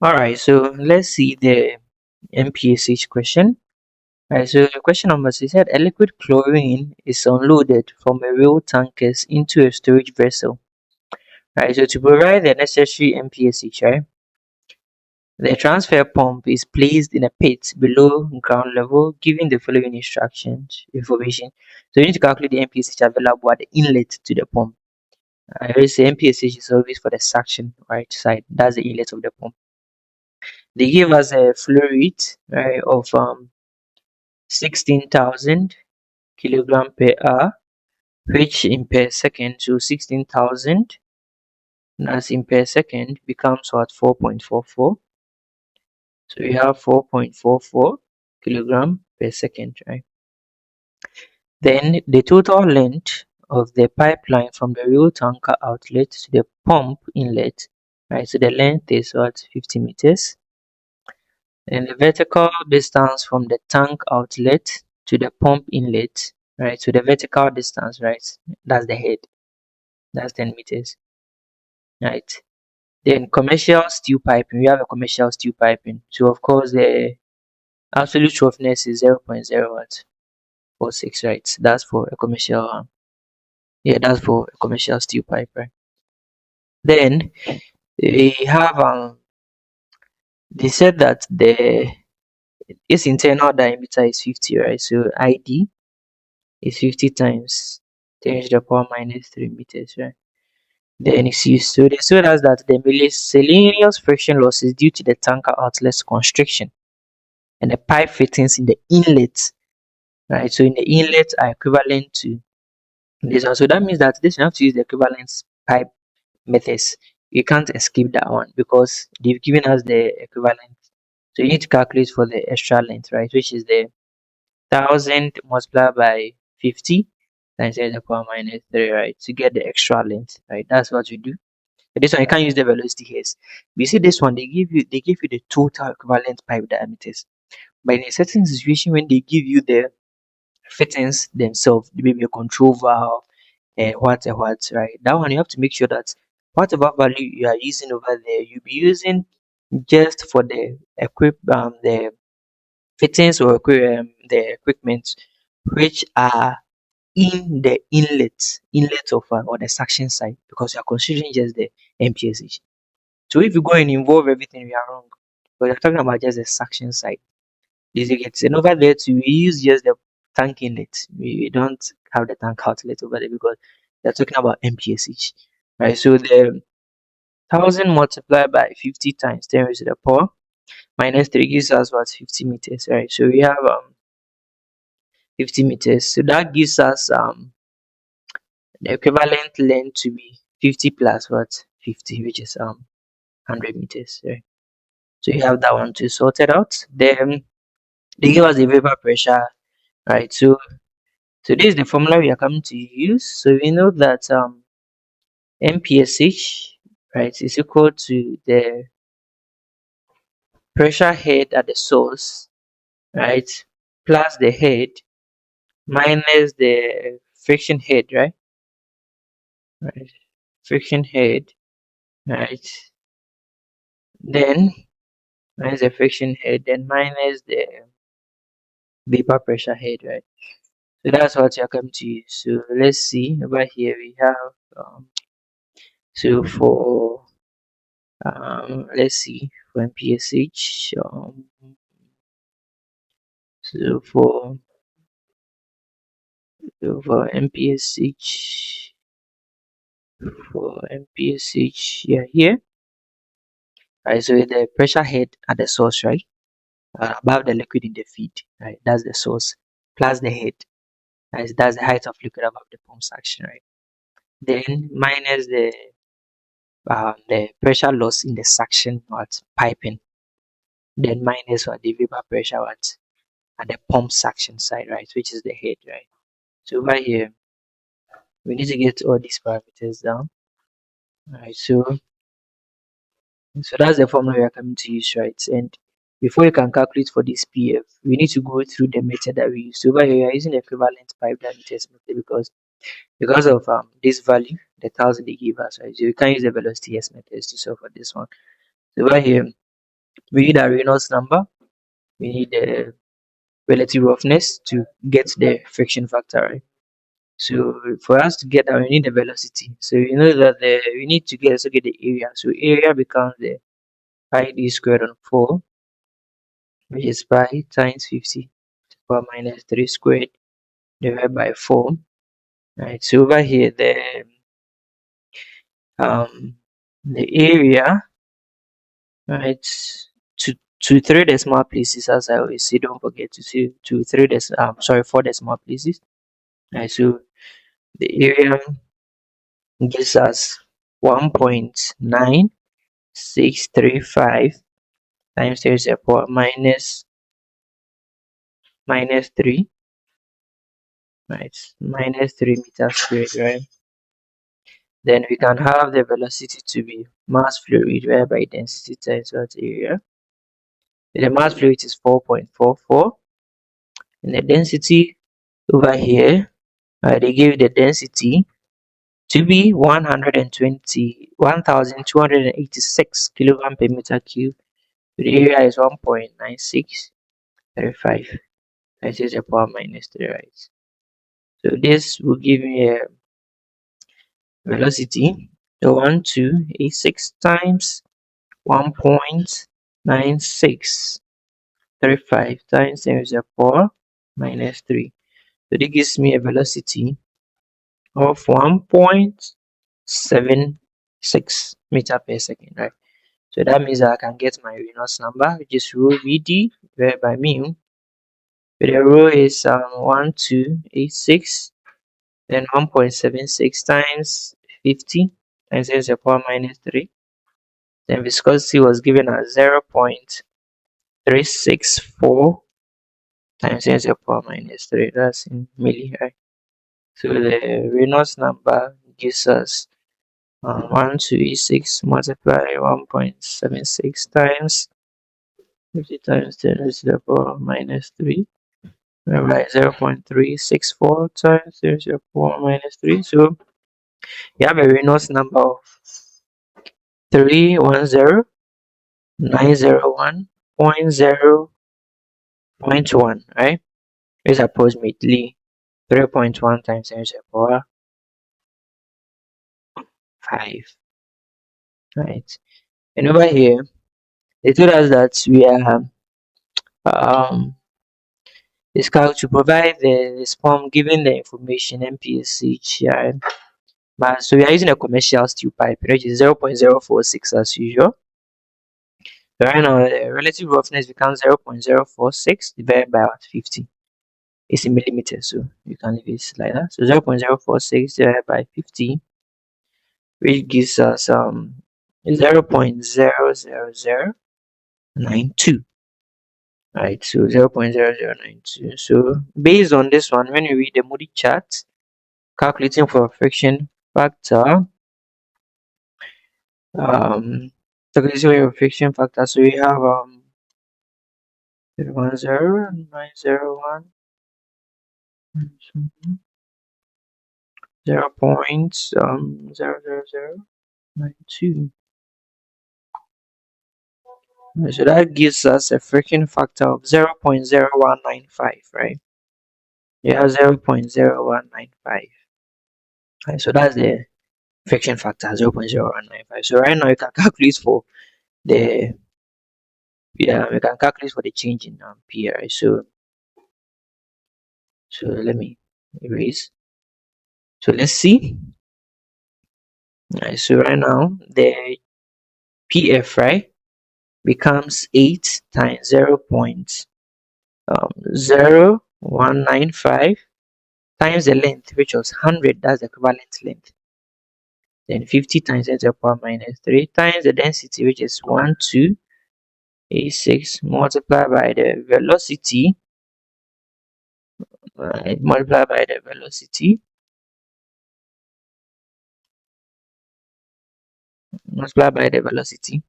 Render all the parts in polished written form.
Alright, so let's see the MPSH question. Alright, so the question number 6 said a liquid chlorine is unloaded from a rail tankers into a storage vessel. Right, so to provide the necessary MPSH, right, the transfer pump is placed in a pit below ground level, giving the following instructions information. So you need to calculate the MPSH available at the inlet to the pump. I always say MPSH is always for the suction right side. That's the inlet of the pump. They give us a flow rate right of 16,000 kilogram per hour, which in per second, so 16,000 as in per second becomes what 4.44. So we have 4.44 kilogram per second, right? Then the total length of the pipeline from the real tanker outlet to the pump inlet, right? So the length is what 50 meters. And the vertical distance from the tank outlet to the pump inlet, right? So the vertical distance, right? That's the head. That's 10 meters, right? Then commercial steel piping. We have a commercial steel piping. So of course the absolute roughness is 0.046, right? That's for a commercial yeah, that's for a commercial steel pipe, right? Then we have they said that the its internal diameter is 50, right? So ID is 50 times 10 to the power minus 3 meters, right? Then it's used. So they showed us that the miscellaneous friction loss is due to the tanker outlet constriction and the pipe fittings in the inlet, right? So in the inlet are equivalent to this one. So that means that this you have to use the equivalent pipe methods. You can't escape that one because they've given us the equivalent. So you need to calculate for the extra length, right? Which is the 1000 multiplied by 50 times 10 to the power minus 3, right? To get the extra length, right? That's what we do. But this one you can't use the velocity here. You see this one, they give you the total equivalent pipe diameters. But in a certain situation when they give you the fittings themselves, maybe a control valve and what, right? That one you have to make sure that whatever value you are using over there, you'll be using just for the fittings or the equipment which are in the inlet of or the suction side because you are considering just the MPSH. So if you go and involve everything, we are wrong. But you're talking about just the suction side. Did you get? And over there too, we use just the tank inlet. We don't have the tank outlet over there because they're talking about MPSH. Right. So the 1000 multiplied by 50 times 10 raised to the power minus 3 gives us what 50 meters. Right. So we have 50 meters. So that gives us the equivalent length to be 50 plus what 50, which is 100 meters. Right. So you have that one to sort it out. Then they give us the vapor pressure, right? So this is the formula we are coming to use. So we know that MPSH, right, is equal to the pressure head at the source, right, plus the head minus the friction head, right? Right, friction head, right? Then minus the friction head, then minus the vapor pressure head, right? So that's what you're coming to use. So let's see over here we have so for let's see for MPSH so for MPSH yeah here, right? So the pressure head at the source, right, above the liquid in the feed, right? That's the source plus the head, right? That's the height of liquid above the pump section, right? Then minus the pressure loss in the suction what piping, then minus what the vapor pressure what at the pump suction side, right, which is the head, right? So over here we need to get all these parameters down, right? So that's the formula we are coming to use, right? And before you can calculate for this PF, we need to go through the method that we use. So over here we are using the equivalent pipe diameters method because of this value, the 1000 they give us, right? So we can use the velocity S methods to solve for this one. So over here We need our Reynolds number, we need the relative roughness to get the friction factor, right? So for us to get that, we need the velocity. So you know that we need to also get the area. So area becomes the pi d squared on 4, which is pi times 50 to the power minus 3 squared divided by 4. Right. So over here um the area, right, to 3 decimal places, as I always say, don't forget to say to 4 decimal places. Right. So the area gives us 1.9635 times 10 to the power minus 3, right? Minus 3 meters squared, right? Then we can have the velocity to be mass flow rate divided by density times what area. The mass flow rate is 4.44, and the density over here, they give the density to be 1,286 kilogram per meter cube. The area is 1.9635. That is the power minus 3, right? So this will give me a velocity 1286 times 1.9635 times 10 to the power minus 3. So this gives me a velocity of 1.76 meter per second, right? So that means I can get my Reynolds number, which is rho Vd divided by mu. So the rho is 1286, then 1.76 times 50 times 10 to the power minus 3. Then viscosity was given as 0.364 times 10 to the power minus 3. That's in milli, right? So the Reynolds number gives us 1286 multiplied 1.76 times 50 times 10 to the power minus 3. Whereby 0.364 times 10 to the power minus 3. So you have a Reynolds number of 310,901.0.1, right? Which is approximately 3.1 times 10 to the power 5, right? And over here, they told us that we are this calc to provide the sperm given the information MPSH, but so we are using a commercial steel pipe, which is 0.046 as usual. So right now the relative roughness becomes 0.046 divided by 50. It's in millimeters, so you can leave it like that. So 0.046 divided by 50, which gives us 0.00092. Right, so 0.0092. So based on this one, when you read the Moody chart, calculating for friction factor, calculating for friction factor, so we have 10,901 0.00092. So that gives us a friction factor of 0.0195, right? Yeah, 0.0195. Right, so that's the friction factor, 0.0195. So right now you can calculate for the we can calculate for the change in P, right? So let me erase. So let's see. Right, so right now the PF, right, becomes 8 times 0.0195 times the length, which was 100. That's the equivalent length. Then 50 times 10 to the power minus 3 times the density, which is 1286 multiplied by the velocity, right, multiplied by the velocity, multiplied by the velocity,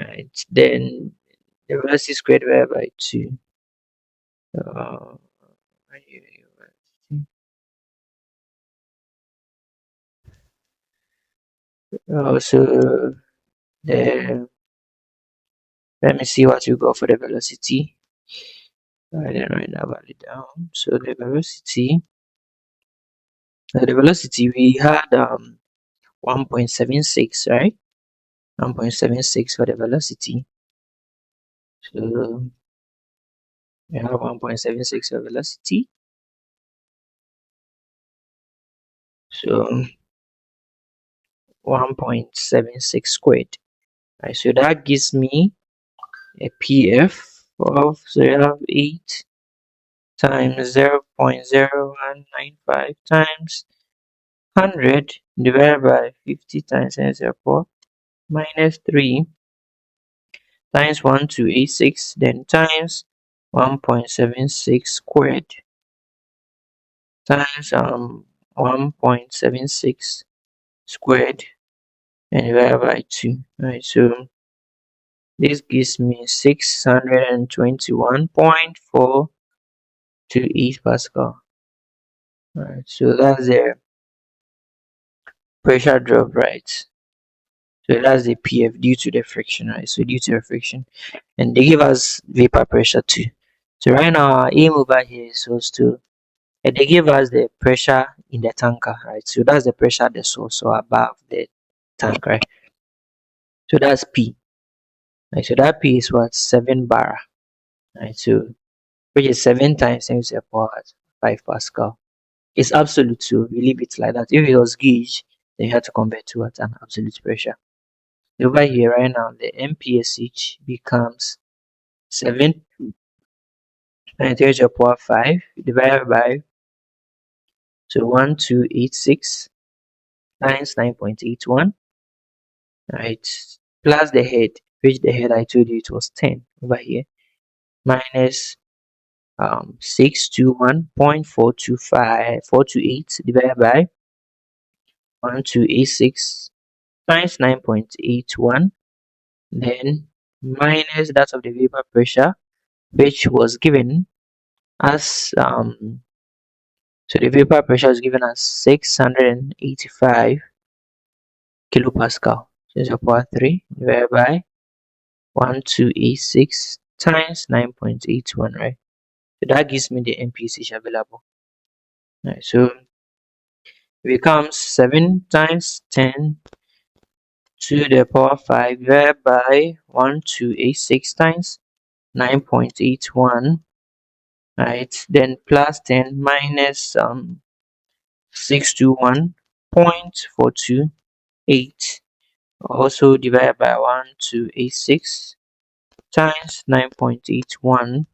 right? Then the velocity squared divided by 2. Uh, so Then let me see what you got for the velocity. I didn't write that value down. So the velocity we had 1.76, right? 1.76 for the velocity. So we have 1.76 for velocity. So 1.76 squared. Right, so that gives me a PF of 8 times 0.0195 times 100 divided by 50 times 10 to the power minus 3 times 1286, then times 1.76 squared times 1.76 squared and divided by 2. Right, so this gives me 621.428 Pascal. Right, so that's the pressure drop, right? So that's the PF due to the friction, right? So due to the friction, and they give us vapor pressure too. So right now our aim over here is supposed to, and they give us the pressure in the tanker, right? So that's the pressure at the source, so above the tank, right? So that's P, right? So that P is what, 7 bar, right? So which is 7 times 10 to the power 5 Pascal. It's absolute, so we leave it like that. If it was gauge, then you have to convert to what, an absolute pressure. Over here right now, the MPSH becomes 7 times 10 to the power 5 divided by, so 1286 times 9.81, right? Plus the head, which the head I told you it was 10 over here, minus 621.428 divided by 1286 times 9.81, then minus that of the vapor pressure, which was given as so the vapor pressure is given as 685 kilopascal. So it's power 3 divided by 1286 times 9.81, right? So that gives me the MPSH available. Right, so it becomes 7 times 10 to the power 5 divided by 1286 times 9.81, right? Then plus 10 minus 621.428, also divided by 1286 times 9.81,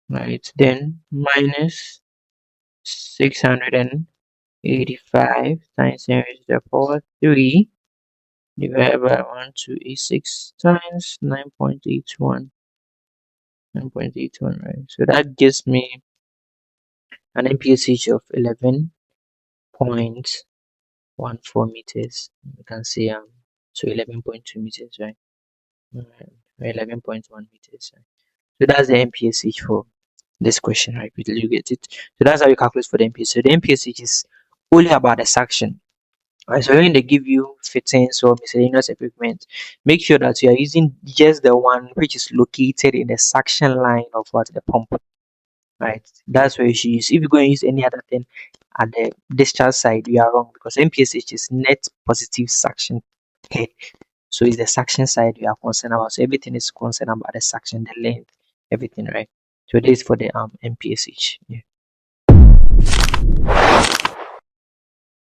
right? Then minus 685 times 10 to the power 3 divided by 1286 times 9.81, right? So that gives me an MPSH of 11.14 meters. You can see so 11.2 meters, right? 11.1 meters, right? So that's the MPSH for this question, right? Did you get it? So that's how you calculate for the MPSH. So the MPSH is only about the suction. Right, so when they give you fittings or miscellaneous equipment, make sure that you are using just the one which is located in the suction line of what, the pump. Right, that's where you should use. If you're going to use any other thing at the discharge side, you are wrong, because MPSH is net positive suction head. So it's the suction side you are concerned about. So everything is concerned about the suction, the length, everything, right? So this is for the MPSH. Yeah.